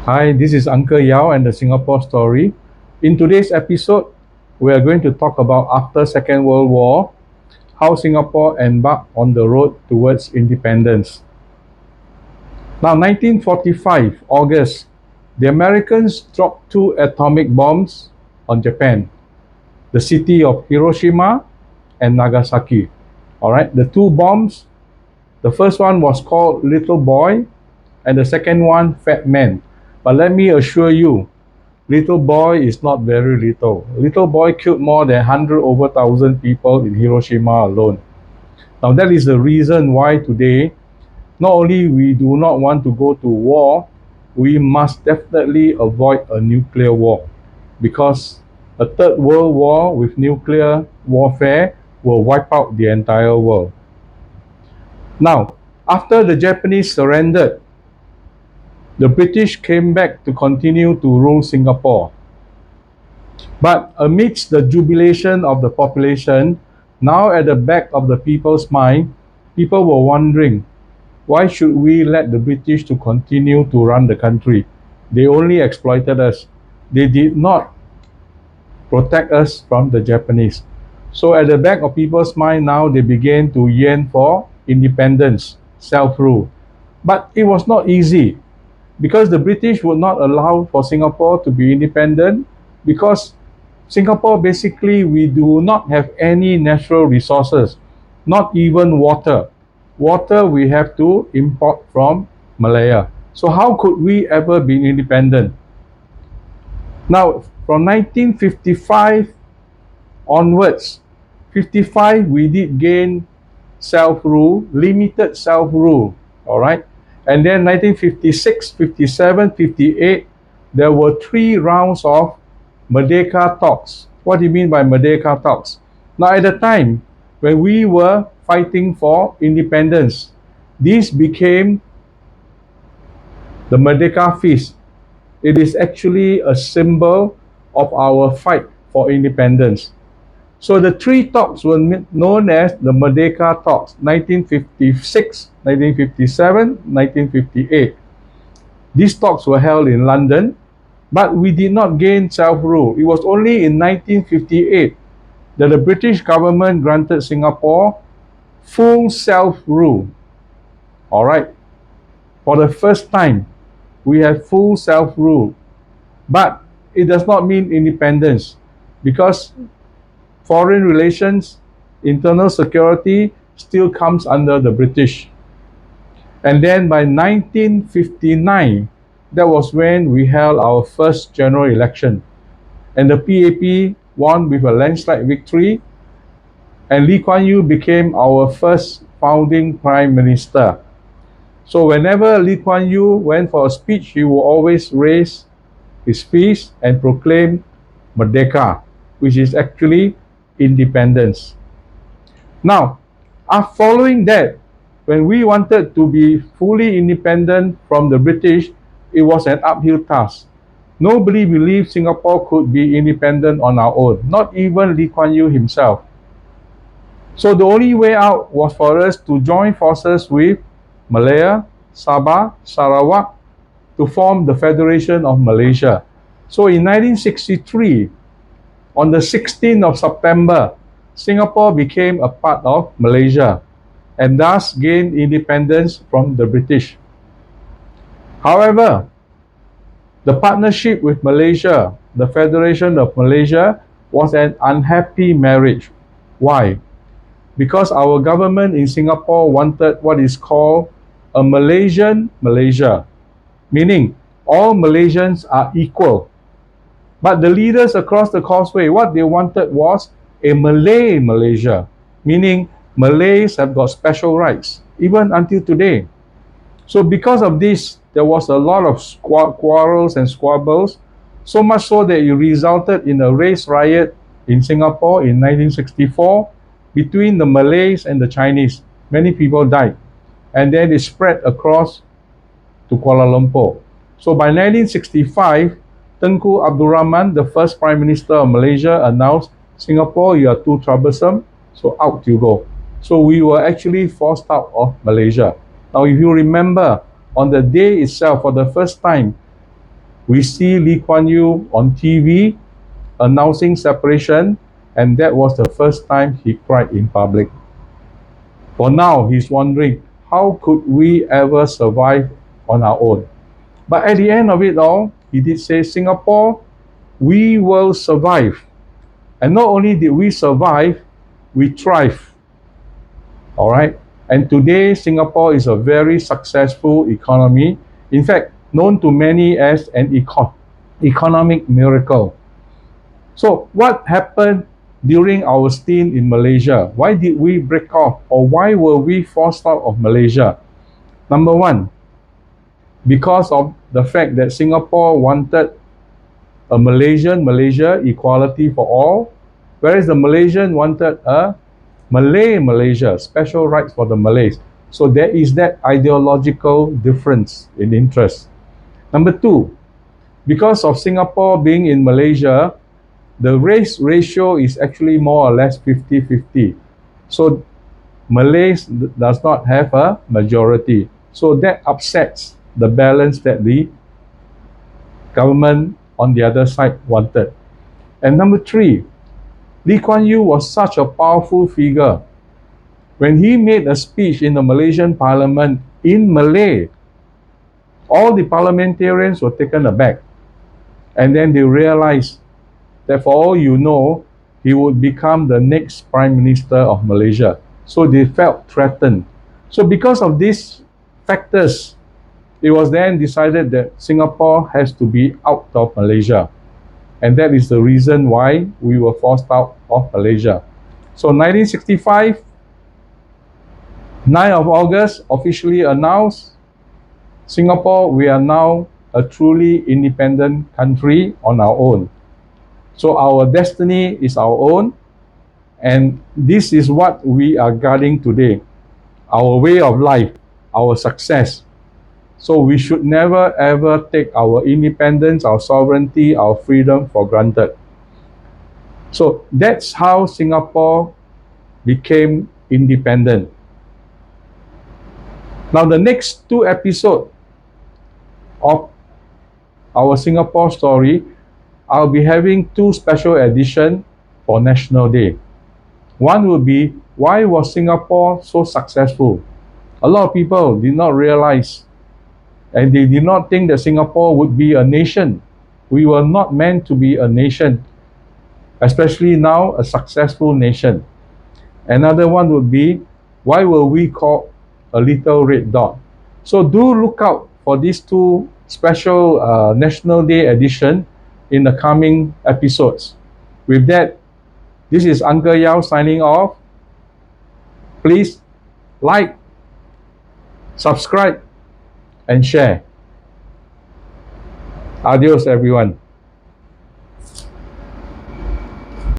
Hi, this is Uncle Yeow and the Singapore Story. In today's episode, we are going to talk about after Second World War, how Singapore embarked on the road towards independence. Now, 1945, August, the Americans dropped two atomic bombs on Japan, the city of Hiroshima and Nagasaki. All right, the two bombs, the first one was called Little Boy, and the second one, Fat Man. But let me assure you, Little Boy is not very little. Little Boy killed more than 100 over 1,000 people in Hiroshima alone. Now that is the reason why today, not only we do not want to go to war, we must definitely avoid a nuclear war, because a third world war with nuclear warfare will wipe out the entire world. Now, after the Japanese surrendered, the British came back to continue to rule Singapore. But amidst the jubilation of the population, now at the back of the people's mind, people were wondering, why should we let the British to continue to run the country? They only exploited us. They did not protect us from the Japanese. So at the back of people's mind now, they began to yearn for independence, self-rule. But it was not easy, because the British would not allow for Singapore to be independent, because Singapore, basically, we do not have any natural resources, not even water. Water we have to import from Malaya. So how could we ever be independent? Now, from 1955 onwards, 55 we did gain self-rule, limited self-rule, all right? And then 1956, 57, 58, there were 3 rounds of Merdeka talks. What do you mean by Merdeka talks? Now, at the time when we were fighting for independence, this became the Merdeka Feast. It is actually a symbol of our fight for independence. So the 3 talks were known as the Merdeka Talks, 1956, 1957, 1958. These talks were held in London, but we did not gain self-rule. It was only in 1958 that the British government granted Singapore full self-rule. All right. For the first time, we have full self-rule. But it does not mean independence, because foreign relations, internal security still comes under the British. And then by 1959, that was when we held our first general election. And the PAP won with a landslide victory, and Lee Kuan Yew became our first founding prime minister. So whenever Lee Kuan Yew went for a speech, he would always raise his fist and proclaim Merdeka, which is actually independence. Now, following that, when we wanted to be fully independent from the British, it was an uphill task. Nobody believed Singapore could be independent on our own, not even Lee Kuan Yew himself. So the only way out was for us to join forces with Malaya, Sabah, Sarawak to form the Federation of Malaysia. So in 1963, on the 16th of September, Singapore became a part of Malaysia and thus gained independence from the British. However, the partnership with Malaysia, the Federation of Malaysia, was an unhappy marriage. Why? Because our government in Singapore wanted what is called a Malaysian Malaysia, meaning all Malaysians are equal. But the leaders across the causeway, what they wanted was a Malay Malaysia, meaning Malays have got special rights, even until today. So because of this, there was a lot of quarrels and squabbles, so much so that it resulted in a race riot in Singapore in 1964 between the Malays and the Chinese. Many people died, and then it spread across to Kuala Lumpur. So by 1965, Tengku Abdul Rahman, the first Prime Minister of Malaysia, announced, Singapore, you are too troublesome, so out you go. So we were actually forced out of Malaysia. Now, if you remember, on the day itself, for the first time, We see Lee Kuan Yew on TV announcing separation, and that was the first time he cried in public. For now, he's wondering, how could we ever survive on our own? But at the end of it all, he did say, Singapore, we will survive. And not only did we survive, we thrive. All right? And today, Singapore is a very successful economy. In fact, known to many as an economic miracle. So what happened during our stint in Malaysia? Why did we break off, or why were we forced out of Malaysia? Number one, because of the fact that Singapore wanted a Malaysia equality for all, whereas the Malaysian wanted a Malay Malaysia, special rights for the Malays. So there is that ideological difference in interest. Number two, because of Singapore being in Malaysia, the race ratio is actually more or less 50-50. So Malays does not have a majority. So that upsets the balance that the government on the other side wanted. And number three, Lee Kuan Yew was such a powerful figure. When he made a speech in the Malaysian parliament in Malay, all the parliamentarians were taken aback. And then they realized that for all you know, he would become the next Prime Minister of Malaysia. So they felt threatened. So because of these factors, it was then decided that Singapore has to be out of Malaysia. And that is the reason why we were forced out of Malaysia. So 1965, 9th of August, officially announced, Singapore, we are now a truly independent country on our own. So our destiny is our own, and this is what we are guarding today, our way of life, our success. So we should never ever take our independence, our sovereignty, our freedom for granted. So that's how Singapore became independent. Now the next two episodes of our Singapore story, I'll be having two special editions for National Day. One will be, why was Singapore so successful? A lot of people did not realize, and they did not think that Singapore would be a nation. We were not meant to be a nation, especially now a successful nation. Another one would be, why were we called a little red dot? So do look out for these two special National Day edition in the coming episodes. With that, this is Uncle Yeow signing off. Please like, subscribe, and share. Adios, everyone.